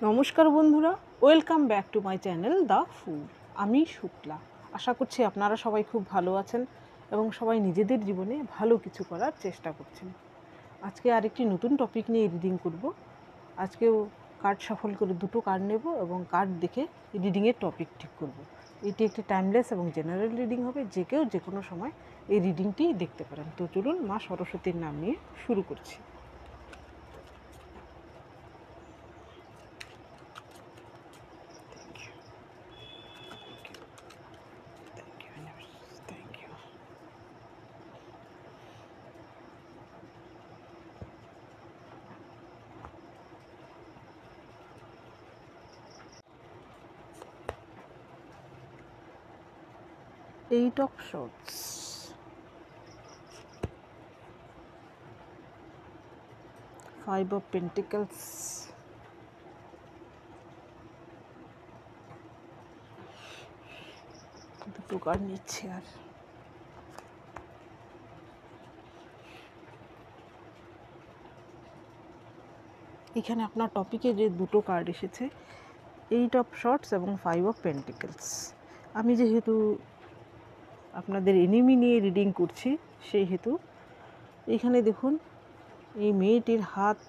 নমস্কার বন্ধুরা, welcome back to my channel the food. আমি শুক্লা। আশা করছি আপনারা সবাই খুব ভালো আছেন এবং সবাই নিজেদের জীবনে ভালো কিছু করার চেষ্টা করছেন। আজকে আরেকটি নতুন টপিক নিয়ে রিডিং করব। আজকেও কার্ড শাফল করে দুটো কার্ড নেব এবং কার্ড দেখে রিডিংয়ের টপিক ঠিক করব। এটি একটি টাইমলেস এবং জেনারেল রিডিং হবে, যে কেউ যে কোনো সময় এই রিডিংটি দেখতে পারেন। তো চলুন মা সরস্বতীর নাম নিয়ে শুরু করছি। Eight of Swords, Five of Pentacles, দুটো কার্ড নিচ্ছে। আর এখানে আপনার টপিকে যে দুটো কার্ড এসেছে, এইট অফ শর্টস এবং ফাইভ অফ পেন্টিকেলস। আমি যেহেতু আপনাদের এনিমি নিয়ে রিডিং করছি, সেই হেতু এইখানে দেখুন এই মেয়েটির হাত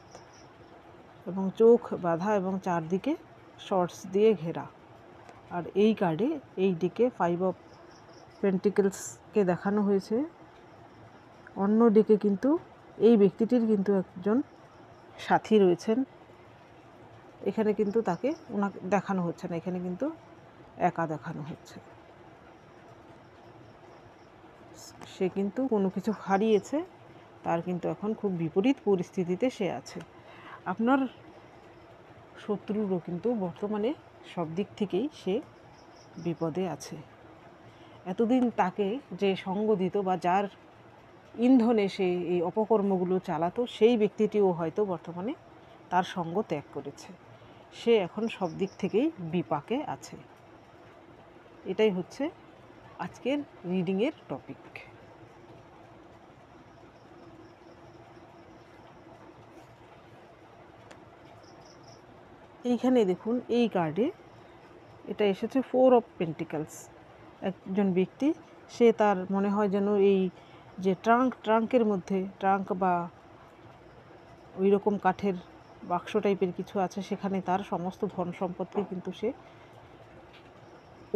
এবং চোখ বাঁধা এবং চারদিকে শর্টস দিয়ে ঘেরা। আর এই কার্ডে এই দিকে ফাইভ অফ পেন্টিকেলসকে দেখানো হয়েছে। অন্য দিকে কিন্তু এই ব্যক্তিটির কিন্তু একজন সাথী রয়েছেন। এখানে কিন্তু তাকে ওনাকে দেখানো হচ্ছে না, এখানে কিন্তু একা দেখানো হচ্ছে। সে কিন্তু কোনো কিছু হারিয়েছে, তার কিন্তু এখন খুব বিপরীত পরিস্থিতিতে সে আছে। আপনার শত্রুরও কিন্তু বর্তমানে সব দিক থেকেই সে বিপদে আছে। এতদিন তাকে যে সঙ্গ দিত বা যার ইন্ধনে সে এই অপকর্মগুলো চালাতো, সেই ব্যক্তিটিও হয়তো বর্তমানে তার সঙ্গ ত্যাগ করেছে। সে এখন সব দিক থেকেই বিপাকে আছে। এটাই হচ্ছে আজকের রিডিংয়ের টপিক। এইখানে দেখুন এই কার্ডে এটা এসেছে ফোর অফ পেন্টিকেলস। একজন ব্যক্তি, সে তার মনে হয় যেন এই যে ট্রাঙ্কের মধ্যে ট্রাঙ্ক বা ওই রকম কাঠের বাক্স টাইপের কিছু আছে, সেখানে তার সমস্ত ধন সম্পদকে কিন্তু সে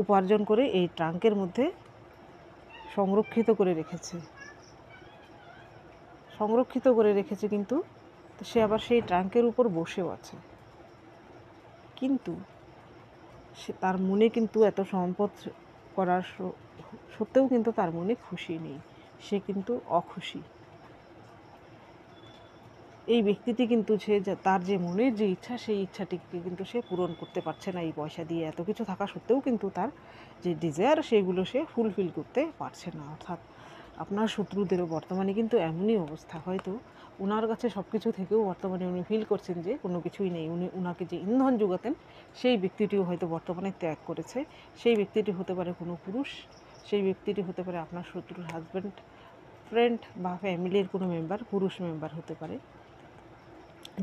উপার্জন করে এই ট্রাঙ্কের মধ্যে সংরক্ষিত করে রেখেছে কিন্তু সে আবার সেই ট্রাঙ্কের উপর বসেও আছে। কিন্তু সে তার মনে কিন্তু এত সম্পদ করার সত্ত্বেও কিন্তু তার মনে খুশি নেই, সে কিন্তু অখুশি। এই ব্যক্তিটি কিন্তু সে তার যে মনের যে ইচ্ছা, সেই ইচ্ছাটিকে কিন্তু সে পূরণ করতে পারছে না। এই পয়সা দিয়ে এত কিছু থাকা সত্ত্বেও কিন্তু তার যে ডিজায়ার, সেগুলো সে ফুলফিল করতে পারছে না। অর্থাৎ আপনার শত্রুদেরও বর্তমানে কিন্তু এমনই অবস্থা। হয়তো ওনার কাছে সব কিছু থেকেও বর্তমানে উনি ফিল করছেন যে কোনো কিছুই নেই। ওনাকে যে ইন্ধন যোগাতেন, সেই ব্যক্তিটিও হয়তো বর্তমানে ত্যাগ করেছে। সেই ব্যক্তিটি হতে পারে কোনো পুরুষ, সেই ব্যক্তিটি হতে পারে আপনার শত্রুর হাজব্যান্ড, ফ্রেন্ড বা ফ্যামিলির কোনো মেম্বার, পুরুষ মেম্বার হতে পারে,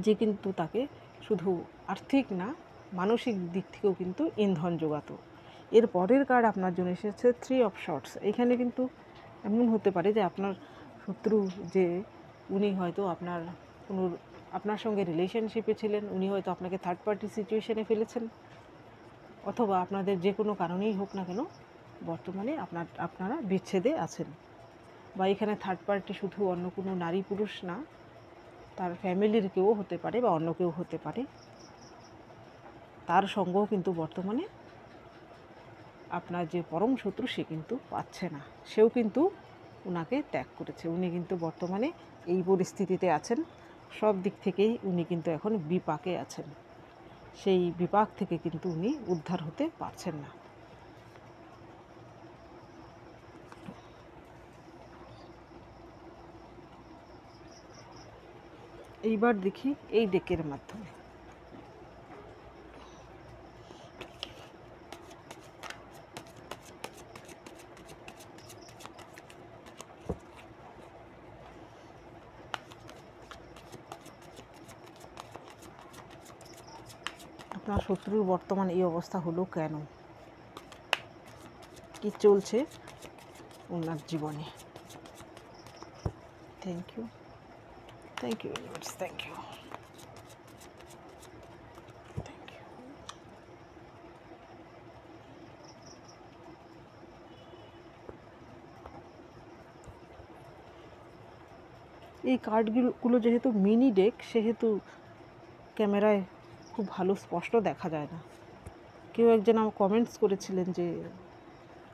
যে কিন্তু তাকে শুধু আর্থিক না, মানসিক দিক থেকেও কিন্তু ইন্ধন যোগাতো। এর পরের কার্ড আপনার জন্য এসেছে থ্রি অফ শর্টস। এখানে কিন্তু এমন হতে পারে যে আপনার শত্রু, যে উনি হয়তো আপনার সঙ্গে রিলেশনশিপে ছিলেন, উনি হয়তো আপনাকে থার্ড পার্টি সিচুয়েশনে ফেলেছেন, অথবা আপনাদের যে কোনো কারণেই হোক না কেন বর্তমানে আপনারা বিচ্ছেদে আছেন। বা এখানে থার্ড পার্টি শুধু অন্য কোনো নারী পুরুষ না, তার ফ্যামিলির কেউ হতে পারে বা অন্য কেউ হতে পারে। তার সঙ্গও কিন্তু বর্তমানে আপনার যে পরম শত্রু, সে কিন্তু পাচ্ছে না, সেও কিন্তু ওনাকে ত্যাগ করেছে। উনি কিন্তু বর্তমানে এই পরিস্থিতিতে আছেন, সব দিক থেকেই উনি কিন্তু এখন বিপাকে আছেন। সেই বিপাক থেকে কিন্তু উনি উদ্ধার হতে পারছেন না। এইবার দেখি এই ডেকের মাধ্যমে। আপনার শত্রুর বর্তমান এই অবস্থা হলো কেন, কি চলছে ওনার জীবনে। Thank you universe, thank you. এই কার্ডগুলো যেহেতু মিনি ডেক, সেহেতু ক্যামেরায় খুব ভালো স্পষ্ট দেখা যায় না। কেউ একজন আমার কমেন্টস করেছিলেন যে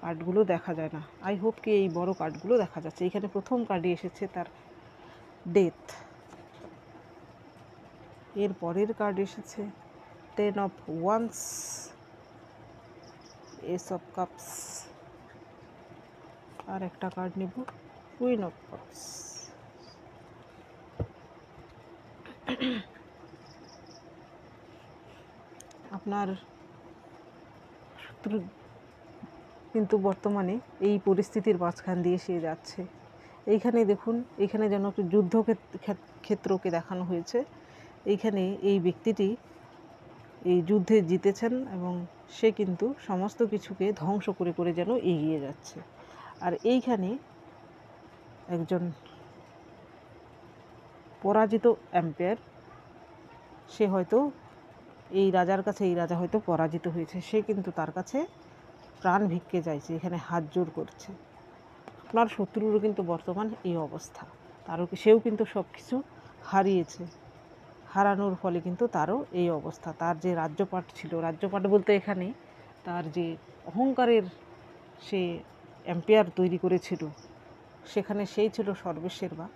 কার্ডগুলো দেখা যায় না। আই হোপ কি এই বড় কার্ডগুলো দেখা যাচ্ছে। এখানে প্রথম কার্ডে এসেছে তার ডেথ, এর পরের কার্ড এসেছে 10 of wands, ace of cups, আর একটা কার্ড নেব কুইন অফ কাপস। আপনার শত্রু কিন্তু বর্তমানে এই পরিস্থিতির মাঝখান দিয়ে সে যাচ্ছে। এইখানে দেখুন, এখানে যেন একটু যুদ্ধ ক্ষেত্রকে দেখানো হয়েছে। এইখানে এই ব্যক্তিটি এই যুদ্ধে জিতেছেন এবং সে কিন্তু সমস্ত কিছুকে ধ্বংস করে করে যেন এগিয়ে যাচ্ছে। আর এইখানে একজন পরাজিত এম্পায়ার, সে হয়তো এই রাজার কাছে, এই রাজা হয়তো পরাজিত হয়েছে, সে কিন্তু তার কাছে প্রাণ ভিক্ষে চাইছে, এখানে হাত জোর করছে। আপনার শত্রুরও কিন্তু বর্তমান এই অবস্থা, সেও কিন্তু সব কিছু হারিয়েছে, হারানোর ফলে কিন্তু তারও এই অবস্থা। তার যে রাজ্যপাট ছিল, রাজ্যপাট বলতে এখানে তার যে অহংকারের সে এম্পায়ার তৈরি করেছিল, সেখানে সেই ছিল সর্বেসর্বা,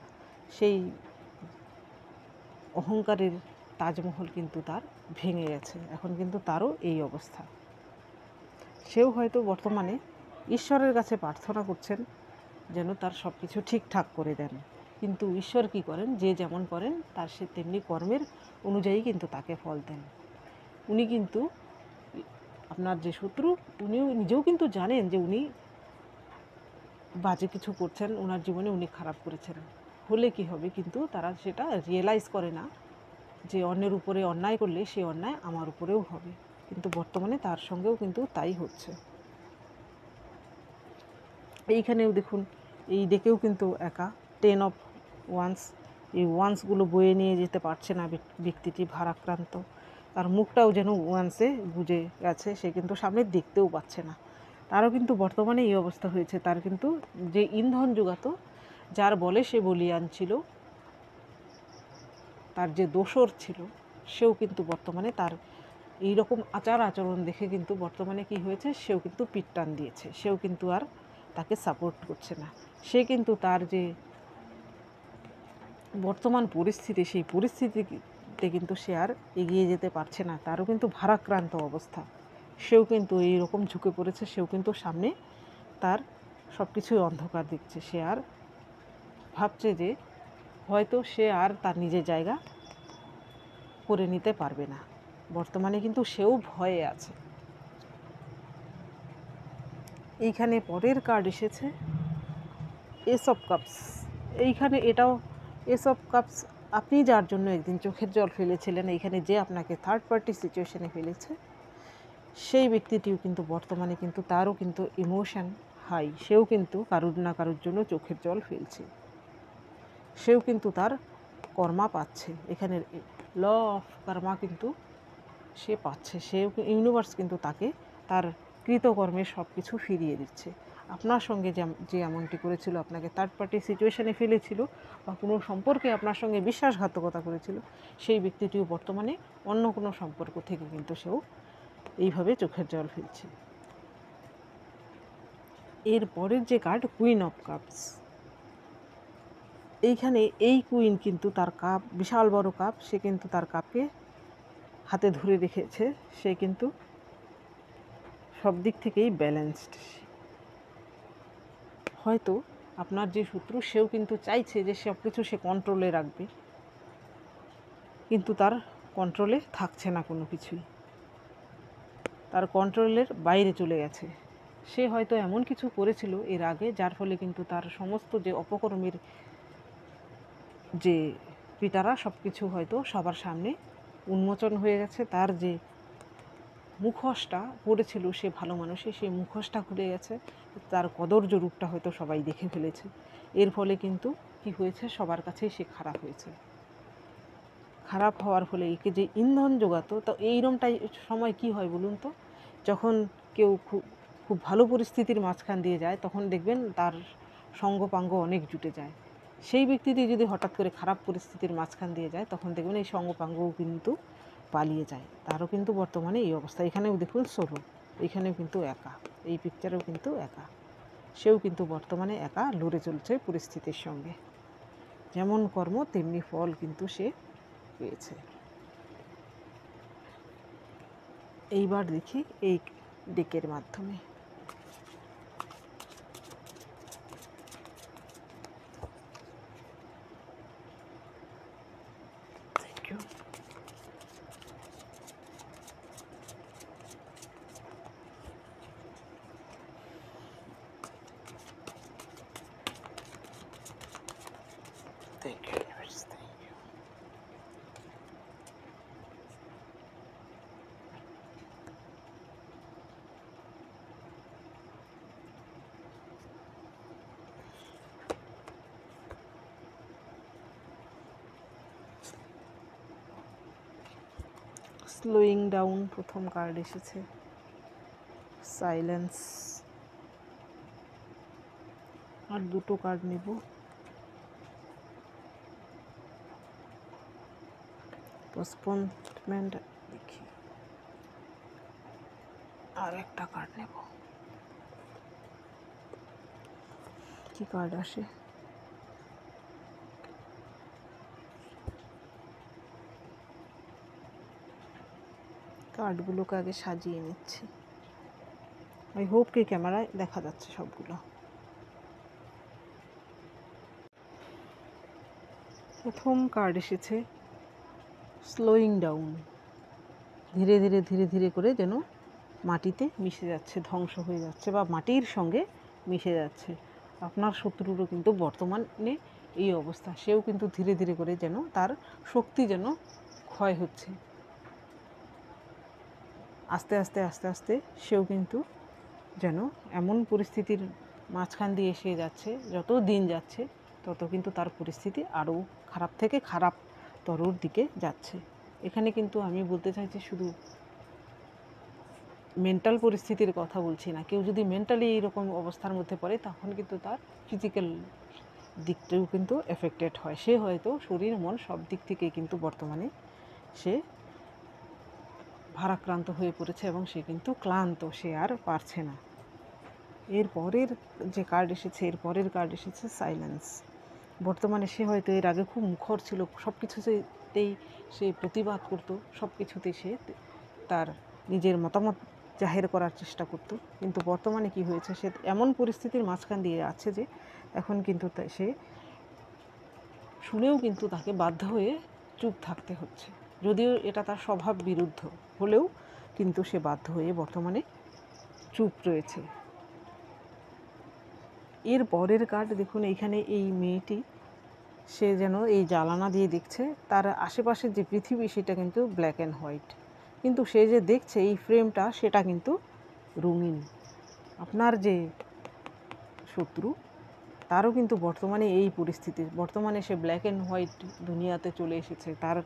সেই অহংকারের তাজমহল কিন্তু তার ভেঙে গেছে। এখন কিন্তু তারও এই অবস্থা। সেও হয়তো বর্তমানে ঈশ্বরের কাছে প্রার্থনা করছেন যেন তার সব কিছু ঠিকঠাক করে দেন, কিন্তু ঈশ্বর কি করেন, যে যেমন করেন তার সে তেমনি কর্মের অনুযায়ী কিন্তু তাকে ফল দেন। উনি কিন্তু, আপনার যে শত্রু, উনিও নিজেও কিন্তু জানেন যে উনি বাজে কিছু করছেন, ওনার জীবনে উনি খারাপ করেছেন, হলে কি হবে, কিন্তু তারা সেটা রিয়েলাইজ করে না যে অন্যের উপরে অন্যায় করলে সে অন্যায় আমার উপরেও হবে। কিন্তু বর্তমানে তার সঙ্গেও কিন্তু তাই হচ্ছে। এইখানেও দেখুন, এই ডেকেও কিন্তু একা 10 অফ ওয়ান্স, এই ওয়ান্সগুলো বয়ে নিয়ে যেতে পারছে না ব্যক্তিটি, ভারাক্রান্ত। তার মুখটাও যেন ওয়ান্সে বুঝে গেছে, সে কিন্তু সামনে দেখতেও পাচ্ছে না। তারও কিন্তু বর্তমানে এই অবস্থা হয়েছে। তার কিন্তু যে ইন্ধন যোগাতো, যার বলে সে বলিয়ান ছিল, তার যে দোসর ছিল, সেও কিন্তু বর্তমানে তার এই রকম আচার আচরণ দেখে কিন্তু বর্তমানে কি হয়েছে, সেও কিন্তু পিঠ টান দিয়েছে, সেও কিন্তু আর তাকে সাপোর্ট করছে না। সে কিন্তু তার যে বর্তমান পরিস্থিতি, সেই পরিস্থিতিতে কিন্তু সে আর এগিয়ে যেতে পারছে না, তারও কিন্তু ভারাক্রান্ত অবস্থা। সেও কিন্তু এই রকম ঝুঁকে পড়েছে, সেও কিন্তু সামনে তার সব কিছুই অন্ধকার দেখছে। সে আর ভাবছে যে হয়তো সে আর তার নিজের জায়গা করে নিতে পারবে না। বর্তমানে কিন্তু সেও ভয়ে আছে। এইখানে পরের কার্ড এসেছে এস অফ কাপস। এইখানে এটাও এস অফ কাপস, আপনি যার জন্য একদিন চোখের জল ফেলেছিলেন, এইখানে যে আপনাকে থার্ড পার্টি সিচুয়েশনে ফেলেছে, সেই ব্যক্তিটিও কিন্তু বর্তমানে কিন্তু তারও কিন্তু ইমোশন হাই, সেও কিন্তু কারুর না কারুর জন্য চোখের জল ফেলছে, সেও কিন্তু তার কর্মা পাচ্ছে। এখানে ল অফ কর্মা কিন্তু সে পাচ্ছে, সেও ইউনিভার্স কিন্তু তাকে তার কৃতকর্মের সব কিছু ফিরিয়ে দিচ্ছে। আপনার সঙ্গে যে এমনটি করেছিল, আপনাকে থার্ড পার্টি সিচুয়েশনে ফেলেছিল বা কোনো সম্পর্কে আপনার সঙ্গে বিশ্বাসঘাতকতা করেছিল, সেই ব্যক্তিটিও বর্তমানে অন্য কোনো সম্পর্ক থেকে কিন্তু সেও এইভাবে চোখের জল ফেলছে। এর পরের যে কার্ড কুইন অফ কাপস, এইখানে এই কুইন কিন্তু তার কাপ, বিশাল বড় কাপ, সে কিন্তু তার কাপকে হাতে ধরে রেখেছে, সে কিন্তু সব দিক থেকেই ব্যালেন্সড। হয়তো আপনার যে শত্রু, সেও কিন্তু চাইছে যে সব কিছু সে কন্ট্রোলে রাখবে, কিন্তু তার কন্ট্রোলে থাকছে না কোনো কিছুই, তার কন্ট্রোলের বাইরে চলে গেছে। সে হয়তো এমন কিছু করেছিল এর আগে, যার ফলে কিন্তু তার সমস্ত যে অপকর্মের যে পিটারা, সব কিছু হয়তো সবার সামনে উন্মোচন হয়ে গেছে। তার যে মুখোশটা পড়েছিল সে ভালো মানুষে, সেই মুখোশটা খুলে গেছে, তার কদর্য রূপটা হয়তো সবাই দেখে ফেলেছে। এর ফলে কিন্তু কি হয়েছে, সবার কাছেই সে খারাপ হয়েছে। খারাপ হওয়ার ফলে একে যে ইন্ধন জোগাতো, তো এইরমটাই সময় কি হয় বলুন তো, যখন কেউ খুব খুব ভালো পরিস্থিতির মাঝখান দিয়ে যায় তখন দেখবেন তার সঙ্গপাঙ্গ অনেক জুটে যায়। সেই ব্যক্তিটি যদি হঠাৎ করে খারাপ পরিস্থিতির মাঝখান দিয়ে যায় তখন দেখবেন এই সঙ্গপাঙ্গও কিন্তু পালিয়ে যায়। তারও কিন্তু বর্তমানে এই অবস্থা। এখানেও দেখুন সরু, এখানেও কিন্তু একা, এই পিকচারেও কিন্তু একা, সেও কিন্তু বর্তমানে একা লড়ে চলছে পরিস্থিতির সঙ্গে। যেমন কর্ম তেমনি ফল কিন্তু সে পেয়েছে। এইবার দেখি এই ডেকের মাধ্যমে। Thank you. Thank you. Slowing down প্রথম কার্ড এসেছে, সাইলেন্স, আর দুটো কার্ড নেব। পোস্টপোনমেন্ট দেখি, আর একটা কার্ড নেব, কি কার্ড আসে। কার্ডগুলোকে আগে সাজিয়ে নিচ্ছি, আই হোপ কি ক্যামেরায় দেখা যাচ্ছে সবগুলো। প্রথম কার্ড এসেছে স্লোয়িং ডাউন, ধীরে ধীরে ধীরে ধীরে করে যেন মাটিতে মিশে যাচ্ছে, ধ্বংস হয়ে যাচ্ছে বা মাটির সঙ্গে মিশে যাচ্ছে। আপনার শত্রুরও কিন্তু বর্তমানে এই অবস্থা, সেও কিন্তু ধীরে ধীরে করে যেন তার শক্তি যেন ক্ষয় হচ্ছে, আস্তে আস্তে আস্তে আস্তে সেও কিন্তু যেন এমন পরিস্থিতির মাঝখান দিয়ে এসে যাচ্ছে, যত দিন যাচ্ছে তত কিন্তু তার পরিস্থিতি আরও খারাপ থেকে খারাপতরর দিকে যাচ্ছে। এখানে কিন্তু আমি বলতে চাইছি শুধু মেন্টাল পরিস্থিতির কথা বলছি না, কেউ যদি মেন্টালি এইরকম অবস্থার মধ্যে পড়ে তখন কিন্তু তার ফিজিক্যাল দিকটাও কিন্তু এফেক্টেড হয়। সে হয়তো শরীর মন সব দিক থেকেই কিন্তু বর্তমানে সে ভারাক্রান্ত হয়ে পড়েছে এবং সে কিন্তু ক্লান্ত, সে আর পারছে না। এর পরের যে কার্ড এসেছে, এর পরের কার্ড এসেছে সাইলেন্স। বর্তমানে সে হয়তো এর আগে খুব মুখর ছিল, সব কিছুতেই সে প্রতিবাদ করতো, সব কিছুতেই সে তার নিজের মতামত জাহির করার চেষ্টা করত, কিন্তু বর্তমানে কি হয়েছে, সে এমন পরিস্থিতির মাঝখান দিয়ে আছে যে এখন কিন্তু সে শুনেও কিন্তু তাকে বাধ্য হয়ে চুপ থাকতে হচ্ছে, যদিও এটা তার স্বভাব বিরুদ্ধ হলেও কিন্তু সে বাধ্য হয়ে বর্তমানে চুপ রয়েছে। এর পরের কার্ড দেখুন, এইখানে এই মেয়েটি সে যেন এই জানালা দিয়ে দেখছে, তার আশেপাশের যে পৃথিবী সেটা কিন্তু ব্ল্যাক অ্যান্ড হোয়াইট, কিন্তু সে যে দেখছে এই ফ্রেমটা সেটা কিন্তু রঙিন। আপনার যে শত্রু তারও কিন্তু বর্তমানে এই পরিস্থিতি, বর্তমানে সে ব্ল্যাক অ্যান্ড হোয়াইট দুনিয়াতে চলে এসেছে। তার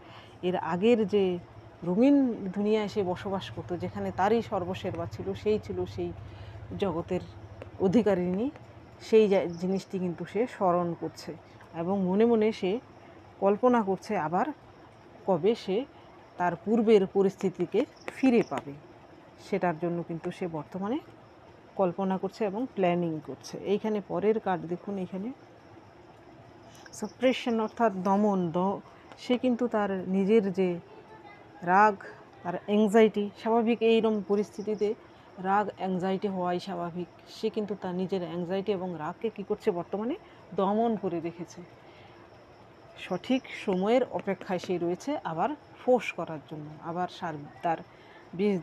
এর আগের যে রঙিন দুনিয়ায় সে বসবাস করতো, যেখানে তারই সর্বসেবা ছিল, সেই ছিল সেই জগতের অধিকারিণী, সেই জিনিসটি কিন্তু সে স্মরণ করছে এবং মনে মনে সে কল্পনা করছে আবার কবে সে তার পূর্বের পরিস্থিতিকে ফিরে পাবে, সেটার জন্য কিন্তু সে বর্তমানে কল্পনা করছে এবং প্ল্যানিং করছে। এইখানে পরের কার্ড দেখুন, এখানে সাপ্রেশন অর্থাৎ দমন, সে কিন্তু তার নিজের যে রাগ, তার অ্যাংজাইটি, স্বাভাবিক এইরকম পরিস্থিতিতে রাগ অ্যাংজাইটি হওয়াই স্বাভাবিক, সে কিন্তু তার নিজের অ্যাংজাইটি এবং রাগকে কী করছে বর্তমানে দমন করে রেখেছে। সঠিক সময়ের অপেক্ষায় সে রয়েছে আবার ফোর্স করার জন্য, আবার তার বিষ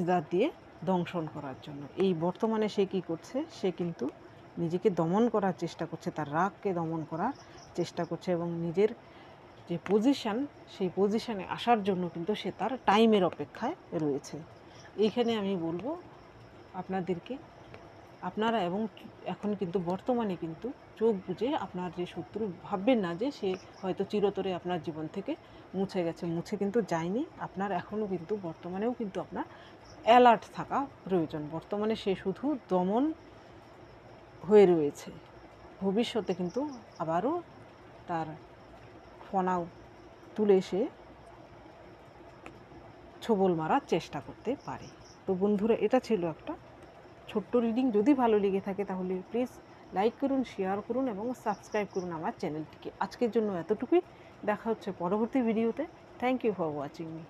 দাঁত দিয়ে দংশন করার জন্য। এই বর্তমানে সে কী করছে, সে কিন্তু নিজেকে দমন করার চেষ্টা করছে, তার রাগকে দমন করার চেষ্টা করছে এবং নিজের যে পজিশান, সেই পজিশানে আসার জন্য কিন্তু সে তার টাইমের অপেক্ষায় রয়েছে। এইখানে আমি বলবো আপনাদেরকে, আপনারা এবং এখন কিন্তু বর্তমানে কিন্তু চোখ বুজে আপনার যে শত্রু ভাববেন না যে সে হয়তো চিরতরে আপনার জীবন থেকে মুছে গেছে, মুছে কিন্তু যায়নি। আপনার এখনও কিন্তু বর্তমানেও কিন্তু আপনার অ্যালার্ট থাকা প্রয়োজন। বর্তমানে সে শুধু দমন হয়ে রয়েছে, ভবিষ্যতে কিন্তু আবারও তার ফনা তুলে সে ছোবল মারার চেষ্টা করতে পারে। তো বন্ধুরা, এটা ছিল একটা ছোট্ট রিডিং। যদি ভালো লেগে থাকে তাহলে প্লিজ লাইক করুন, শেয়ার করুন এবং সাবস্ক্রাইব করুন আমার চ্যানেলটিকে। আজকের জন্য এতটুকুই, দেখা হচ্ছে পরবর্তী ভিডিওতে। Thank you for watching me.